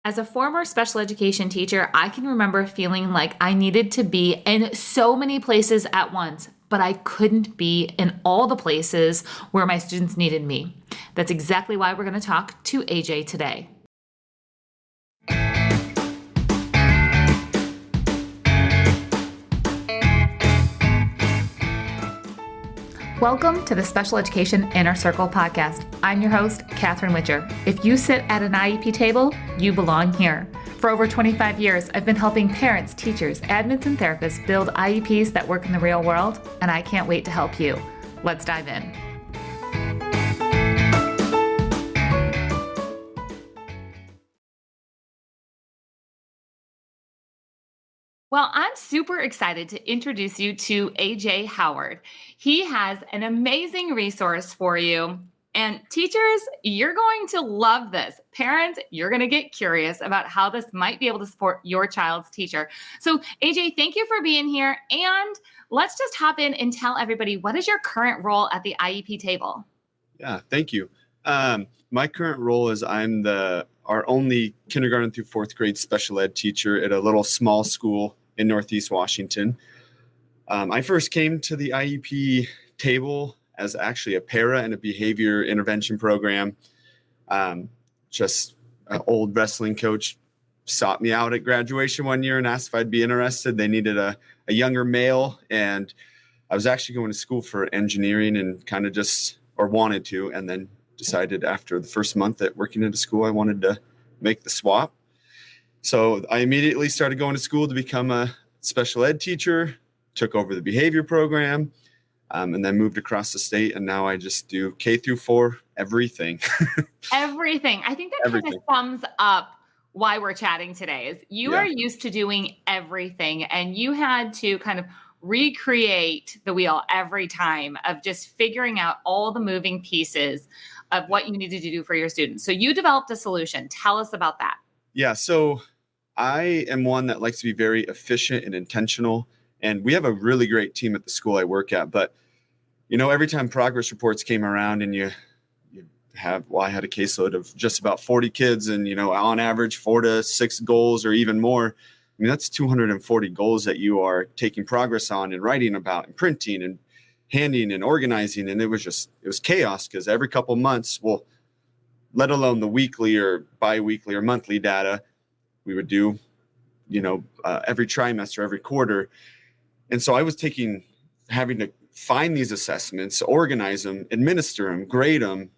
As a former special education teacher, I can remember feeling like I needed to be in so many places at once, but I couldn't be in all the places where my students needed me. That's exactly why we're going to talk to AJ today. Welcome to the Special Education Inner Circle podcast. I'm your host, Katherine Witcher. If you sit at an IEP table, you belong here. For over 25 years, I've been helping parents, teachers, admins, and therapists build IEPs that work in the real world, and I can't wait to help you. Let's dive in. Well, I'm super excited to introduce you to AJ Howard. He has an amazing resource for you. And teachers, you're going to love this. Parents, you're going to get curious about how this might be able to support your child's teacher. So, AJ, thank you for being here. And let's just hop in and tell everybody, what is your current role at the IEP table? Yeah, thank you. My current role is I'm our only kindergarten through fourth grade special ed teacher at a little small school in Northeast Washington. I first came to the IEP table as actually a para in a behavior intervention program. Just an old wrestling coach sought me out at graduation one year and asked if I'd be interested. They needed a younger male, and I was actually going to school for engineering and kind of wanted to, and then decided after the first month at working at a school, I wanted to make the swap. So I immediately started going to school to become a special ed teacher, took over the behavior program, and then moved across the state. And now I just do K through 4, everything. Everything. I think that kind of sums up why we're chatting today is you are used to doing everything, and you had to kind of recreate the wheel every time of just figuring out all the moving pieces of what you needed to do for your students. So you developed a solution. Tell us about that. Yeah. So I am one that likes to be very efficient and intentional. And we have a really great team at the school I work at. But, every time progress reports came around and I had a caseload of just about 40 kids and, on average 4 to 6 goals or even more. I mean, that's 240 goals that you are taking progress on and writing about and printing and handing and organizing. And it was chaos because every couple of months, let alone the weekly or biweekly or monthly data, we would do, every trimester, every quarter. And so I was having to find these assessments, organize them, administer them, grade them,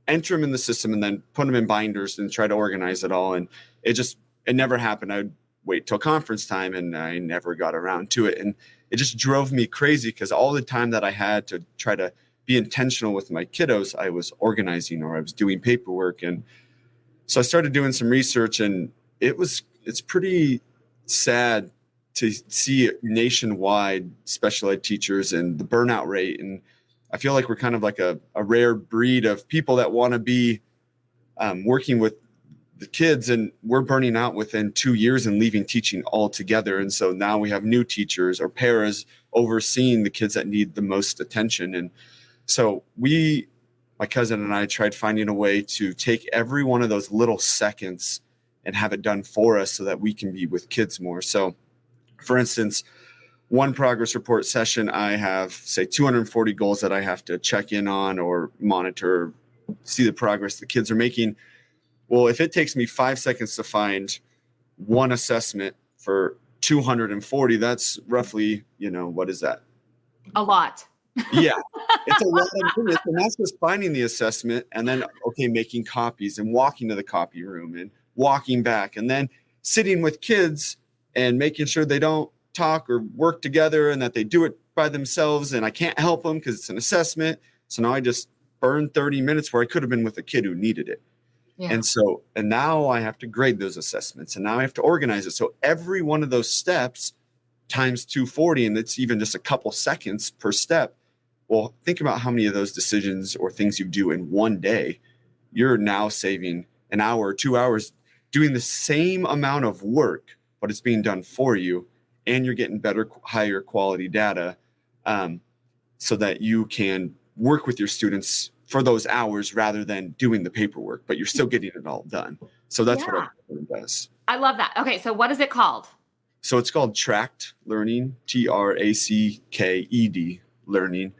enter them in the system, and then put them in binders and try to organize it all. And it never happened. I would wait till conference time and I never got around to it. And it just drove me crazy because all the time that I had to try to be intentional with my kiddos, I was organizing or I was doing paperwork. And so I started doing some research, and it's pretty sad to see nationwide special ed teachers and the burnout rate. And I feel like we're kind of like a rare breed of people that want to be working with the kids, and we're burning out within 2 years and leaving teaching altogether. And so now we have new teachers or paras overseeing the kids that need the most attention. And so my cousin and I tried finding a way to take every one of those little seconds and have it done for us so that we can be with kids more. So for instance, one progress report session, I have, say, 240 goals that I have to check in on or monitor, see the progress the kids are making. Well, if it takes me 5 seconds to find one assessment for 240, that's roughly, what is that? A lot. Yeah, it's a lot of minutes. And that's just finding the assessment and then, making copies and walking to the copy room and walking back and then sitting with kids and making sure they don't talk or work together and that they do it by themselves. And I can't help them because it's an assessment. So now I just burned 30 minutes where I could have been with a kid who needed it. Yeah. And now I have to grade those assessments, and now I have to organize it. So every one of those steps times 240, and it's even just a couple seconds per step. Well, think about how many of those decisions or things you do in one day. You're now saving an hour or 2 hours doing the same amount of work, but it's being done for you, and you're getting better, higher quality data so that you can work with your students for those hours rather than doing the paperwork, but you're still getting it all done. So that's what I've does. I love that. Okay, so what is it called? So it's called tracked learning, TRACKED learning.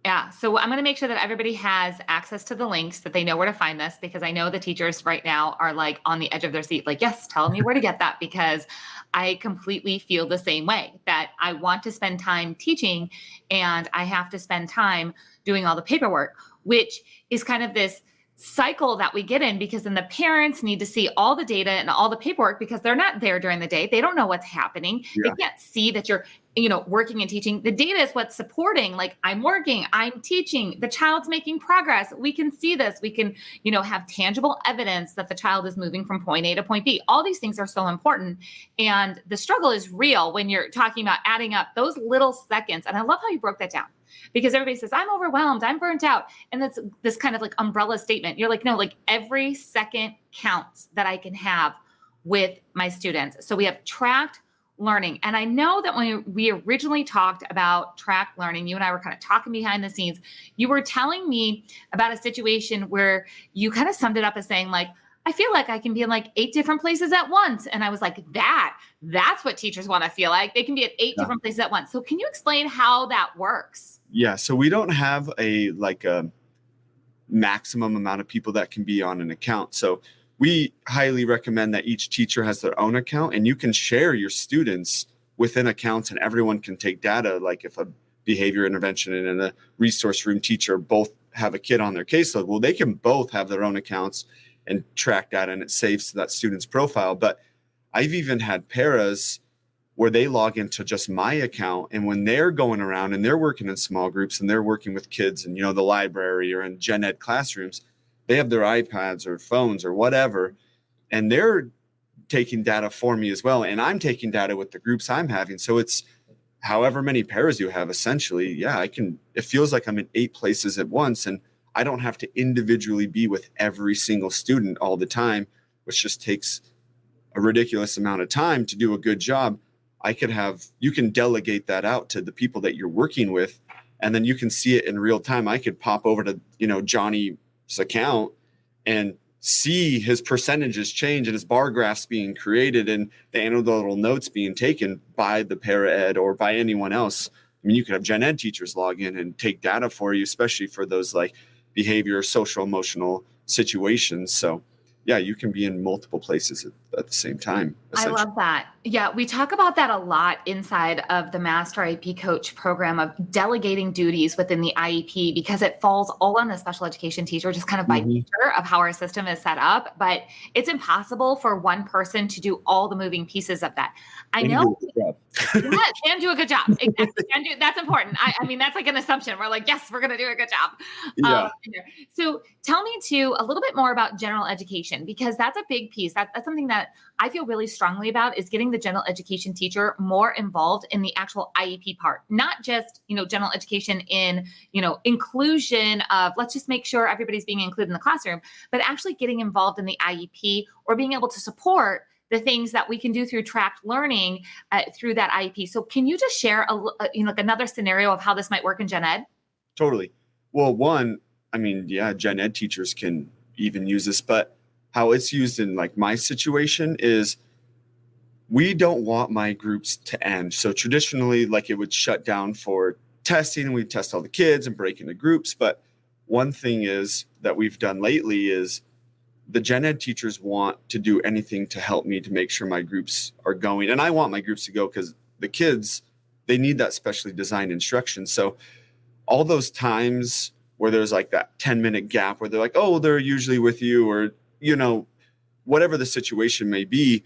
Yeah. So I'm going to make sure that everybody has access to the links, that they know where to find this, because I know the teachers right now are like on the edge of their seat, like, yes, tell me where to get that, because I completely feel the same way, that I want to spend time teaching and I have to spend time doing all the paperwork, which is kind of this cycle that we get in, because then the parents need to see all the data and all the paperwork because they're not there during the day. They don't know what's happening. They Yeah. can't see that you're working and teaching. The data is what's supporting, like, I'm working, I'm teaching, the child's making progress. We can see this. We can, have tangible evidence that the child is moving from point A to point B. All these things are so important. And the struggle is real when you're talking about adding up those little seconds. And I love how you broke that down, because everybody says, I'm overwhelmed, I'm burnt out. And that's this kind of like umbrella statement. You're like, no, like every second counts that I can have with my students. So we have tracked learning. And I know that when we originally talked about track learning, you and I were kind of talking behind the scenes. You were telling me about a situation where you kind of summed it up as saying, like, I feel like I can be in like 8 different places at once. And I was like, that's what teachers want to feel like. They can be at 8 Yeah. different places at once. So can you explain how that works? Yeah. So we don't have a maximum amount of people that can be on an account. So we highly recommend that each teacher has their own account, and you can share your students within accounts, and everyone can take data. Like if a behavior intervention and a resource room teacher both have a kid on their caseload, well, they can both have their own accounts and track data, and it saves to that student's profile. But I've even had paras where they log into just my account, and when they're going around and they're working in small groups and they're working with kids in the library or in gen ed classrooms, they have their iPads or phones or whatever, and they're taking data for me as well, and I'm taking data with the groups I'm having. So it's however many pairs you have, essentially. Yeah, it feels like I'm in 8 places at once, and I don't have to individually be with every single student all the time, which just takes a ridiculous amount of time to do a good job. You can delegate that out to the people that you're working with, and then you can see it in real time. I could pop over to, Johnny's account and see his percentages change and his bar graphs being created and the anecdotal notes being taken by the para ed or by anyone else. I mean, you could have gen ed teachers log in and take data for you, especially for those like behavior, social, emotional situations. So yeah, you can be in multiple places at the same time. I love that. Yeah, we talk about that a lot inside of the Master IEP Coach program, of delegating duties within the IEP, because it falls all on the special education teacher, just kind of by nature of how our system is set up. But it's impossible for one person to do all the moving pieces of that. I know. Yeah, can do a good job. Exactly. That's important. I mean, that's like an assumption. We're like, yes, we're going to do a good job. Yeah. So tell me too a little bit more about general education, because that's a big piece. That's something that I feel really strongly about, is getting the general education teacher more involved in the actual IEP part, not just, general education in, inclusion of, let's just make sure everybody's being included in the classroom, but actually getting involved in the IEP, or being able to support the things that we can do through tracked learning through that IEP. So can you just share like another scenario of how this might work in gen ed? Totally. Well, gen ed teachers can even use this, but how it's used in like my situation is, we don't want my groups to end. So traditionally, like, it would shut down for testing, and we'd test all the kids and break into groups. But one thing is that we've done lately is the gen ed teachers want to do anything to help me to make sure my groups are going. And I want my groups to go, because the kids, they need that specially designed instruction. So all those times where there's like that 10-minute gap where they're like, oh, they're usually with you, or, whatever the situation may be.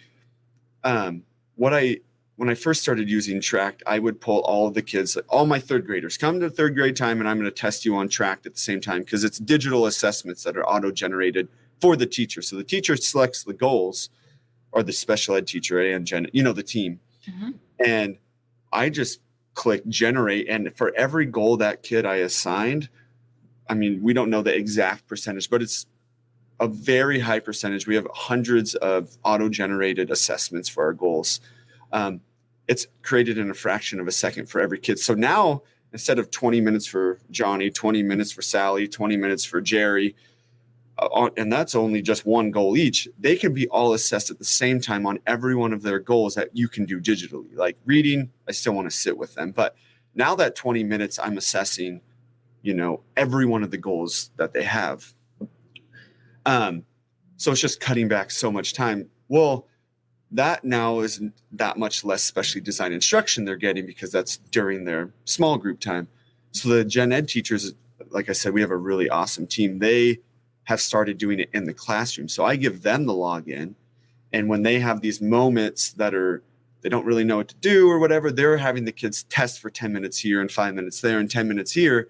When I first started using Tracked, I would pull all of the kids, all my 3rd graders, come to 3rd grade time, and I'm going to test you on Tracked at the same time, because it's digital assessments that are auto-generated for the teacher. So the teacher selects the goals, or the special ed teacher and the team. Mm-hmm. And I just click generate. And for every goal that kid I assigned, I mean, we don't know the exact percentage, but it's a very high percentage. We have hundreds of auto-generated assessments for our goals. It's created in a fraction of a second for every kid. So now, instead of 20 minutes for Johnny, 20 minutes for Sally, 20 minutes for Jerry, and that's only just one goal each, they can be all assessed at the same time on every one of their goals that you can do digitally. Like reading, I still want to sit with them. But now that 20 minutes, I'm assessing, every one of the goals that they have. So it's just cutting back so much time. Well, that now isn't that much less specially designed instruction they're getting because that's during their small group time. So the gen ed teachers, like I said, we have a really awesome team. They have started doing it in the classroom. So I give them the login. And when they have these moments that they don't really know what to do or whatever, they're having the kids test for 10 minutes here and 5 minutes there and 10 minutes here.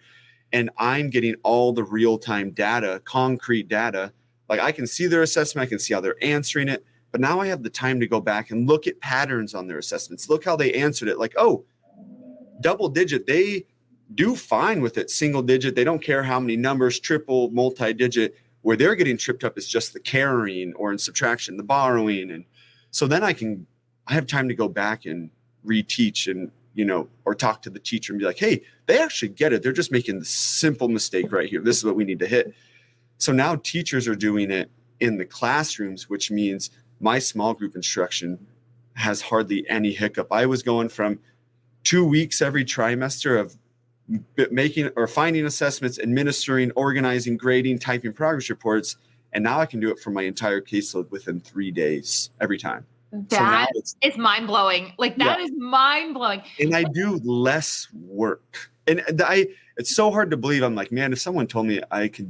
And I'm getting all the real-time data, concrete data. Like I can see their assessment, I can see how they're answering it. But now I have the time to go back and look at patterns on their assessments. Look how they answered it. Like, oh, double digit, they do fine with it. Single digit, they don't care how many numbers, triple, multi-digit. Where they're getting tripped up is just the carrying, or in subtraction, the borrowing. And so then I have time to go back and reteach and, or talk to the teacher and be like, hey, they actually get it. They're just making the simple mistake right here. This is what we need to hit. So now teachers are doing it in the classrooms, which means my small group instruction has hardly any hiccup. I was going from 2 weeks every trimester of making or finding assessments, administering, organizing, grading, typing progress reports. And now I can do it for my entire caseload within 3 days every time. That is mind blowing. Like that is mind blowing. And I do less work. And it's so hard to believe. I'm like, man, if someone told me I could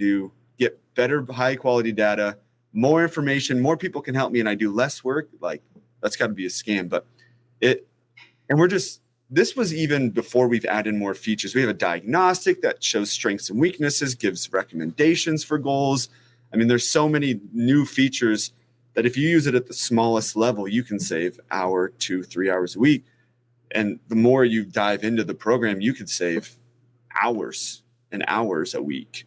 get better, high quality data, more information, more people can help me, and I do less work, like that's got to be a scam. But this was even before we've added more features. We have a diagnostic that shows strengths and weaknesses, gives recommendations for goals. I mean, there's so many new features that if you use it at the smallest level, you can save hour, 2, 3 hours a week. And the more you dive into the program, you could save hours and hours a week.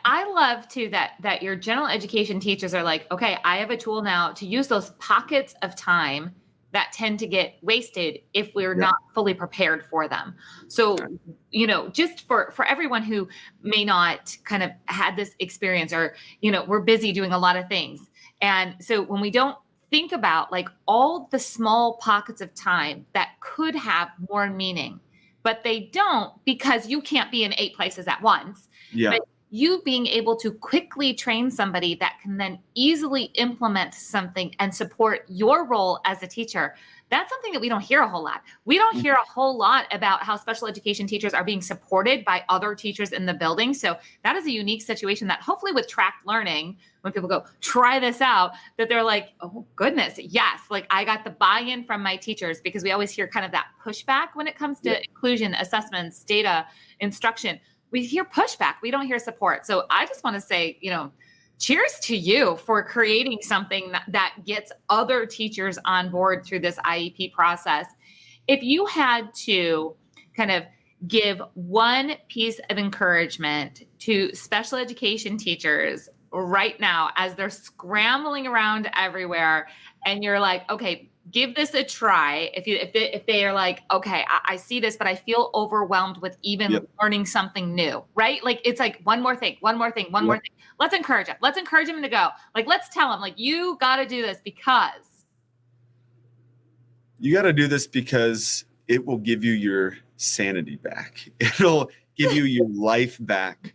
I love too that your general education teachers are like, okay, I have a tool now to use those pockets of time that tend to get wasted if we're not fully prepared for them. So, just for everyone who may not kind of had this experience, or, we're busy doing a lot of things. And so when we don't think about like all the small pockets of time that could have more meaning, but they don't because you can't be in 8 places at once. Yeah. But you being able to quickly train somebody that can then easily implement something and support your role as a teacher, that's something that we don't hear a whole lot. We don't hear a whole lot about how special education teachers are being supported by other teachers in the building. So that is a unique situation that hopefully with tracked learning, when people go, try this out, that they're like, oh goodness, yes, like I got the buy-in from my teachers, because we always hear kind of that pushback when it comes to inclusion, assessments, data, instruction. We hear pushback. We don't hear support. So I just want to say, cheers to you for creating something that gets other teachers on board through this IEP process. If you had to kind of give one piece of encouragement to special education teachers right now as they're scrambling around everywhere, and you're like, okay, give this a try. If they are like, okay, I see this, but I feel overwhelmed with even learning something new, right? Like it's like one more thing. Let's encourage them. Let's encourage them to go. Like, let's tell them, like, you got to do this because. You got to do this because it will give you your sanity back. It'll give you your life back.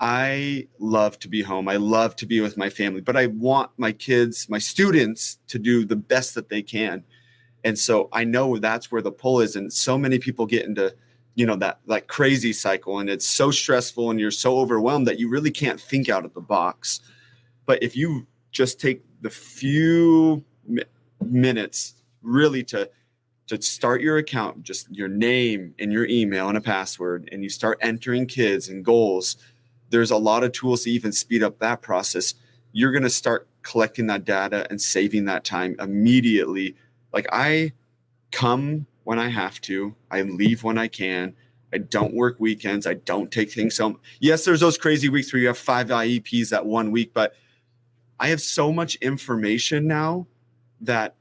I love to be home. I love to be with my family, but I want my kids, my students, to do the best that they can. And so I know that's where the pull is. And so many people get into, that like crazy cycle, and it's so stressful and you're so overwhelmed that you really can't think out of the box. But if you just take the few minutes really to start your account, just your name and your email and a password, and you start entering kids and goals, there's a lot of tools to even speed up that process. You're going to start collecting that data and saving that time immediately. Like I come when I have to, I leave when I can. I don't work weekends. I don't take things home. Yes, there's those crazy weeks where you have 5 IEPs that 1 week, but I have so much information now that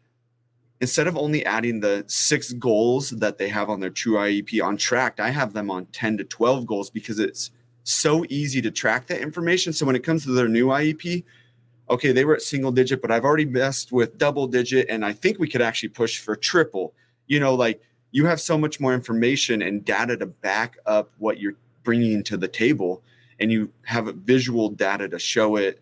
instead of only adding the 6 goals that they have on their true IEP on track, I have them on 10 to 12 goals because it's so easy to track that information. So when it comes to their new IEP, okay, they were at single digit, but I've already messed with double digit, and I think we could actually push for triple. Like you have so much more information and data to back up what you're bringing to the table, and you have visual data to show it,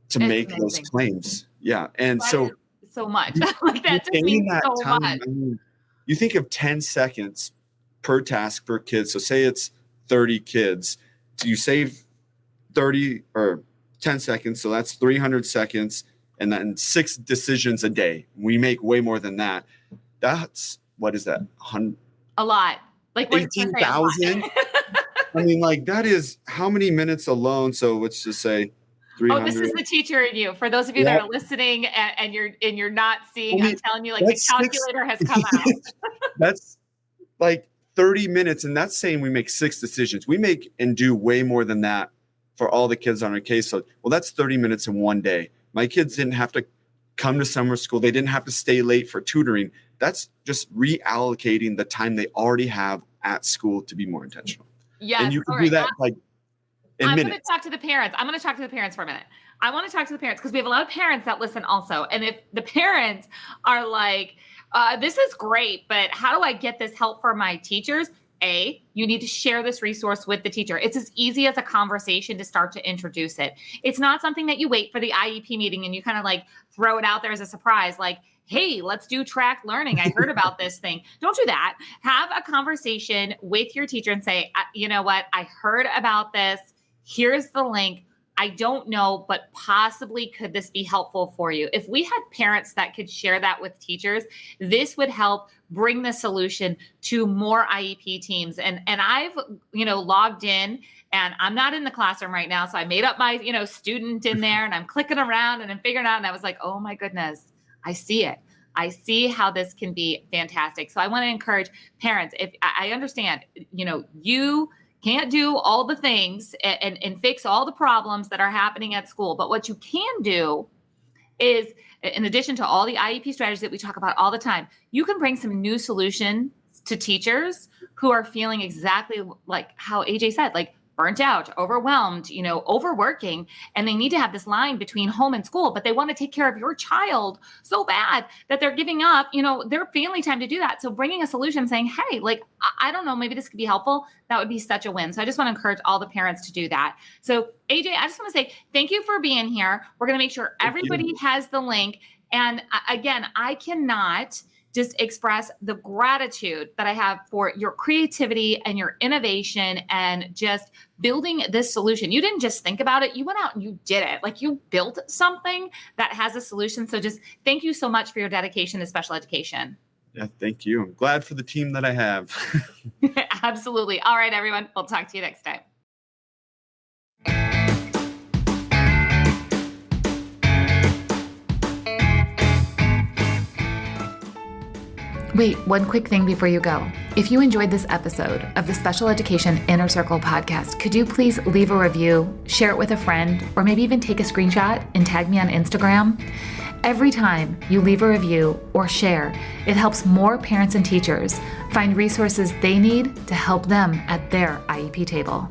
to It's make those amazing. claims. Yeah. And That so is so much. you Like that just gain means that so time. much. I mean, you think of 10 seconds per task per kid. So say it's 30 kids. So you save 30 or 10 seconds. So that's 300 seconds. And then 6 decisions a day. We make way more than that. That's, what is that? A lot. Like we're just gonna say a lot. 18,000. I mean, like that is how many minutes alone? So let's just say 300. Oh, this is the teacher in you. For those of you that are listening and you're not seeing, I'm telling you, like the calculator has come out. That's like 30 minutes. And that's saying we make 6 decisions. We make and do way more than that for all the kids on our caseload. Well, that's 30 minutes in one day. My kids didn't have to come to summer school. They didn't have to stay late for tutoring. That's just reallocating the time they already have at school to be more intentional. Yes. And you can do that like in I'm minutes. going to talk to the parents. I'm going to talk to the parents for a minute. I want to talk to the parents because we have a lot of parents that listen also. And if the parents are like, this is great, but how do I get this help for my teachers? You need to share this resource with the teacher. It's as easy as a conversation to start to introduce it. It's not something that you wait for the IEP meeting and you kind of like throw it out there as a surprise, like, hey, let's do track learning. I heard about this thing. Don't do that. Have a conversation with your teacher and say, you know what? I heard about this. Here's the link. I don't know, but possibly could this be helpful for you? If we had parents that could share that with teachers, this would help bring the solution to more IEP teams. And I've, logged in and I'm not in the classroom right now. So I made up my, student in there and I'm clicking around and I'm figuring out. And I was like, oh my goodness, I see it. I see how this can be fantastic. So I want to encourage parents. If I understand, you can't do all the things and fix all the problems that are happening at school. But what you can do is, in addition to all the IEP strategies that we talk about all the time, you can bring some new solutions to teachers who are feeling exactly like how AJ said, like burnt out, overwhelmed, overworking, and they need to have this line between home and school, but they want to take care of your child so bad that they're giving up, their family time to do that. So bringing a solution saying, hey, like, I don't know, maybe this could be helpful. That would be such a win. So I just want to encourage all the parents to do that. So AJ, I just want to say thank you for being here. We're going to make sure everybody has the link. And again, I cannot just express the gratitude that I have for your creativity and your innovation and just building this solution. You didn't just think about it. You went out and you did it. Like you built something that has a solution. So just thank you so much for your dedication to special education. Yeah, thank you. I'm glad for the team that I have. Absolutely. All right, everyone. We'll talk to you next time. Wait, one quick thing before you go. If you enjoyed this episode of the Special Education Inner Circle podcast, could you please leave a review, share it with a friend, or maybe even take a screenshot and tag me on Instagram? Every time you leave a review or share, it helps more parents and teachers find resources they need to help them at their IEP table.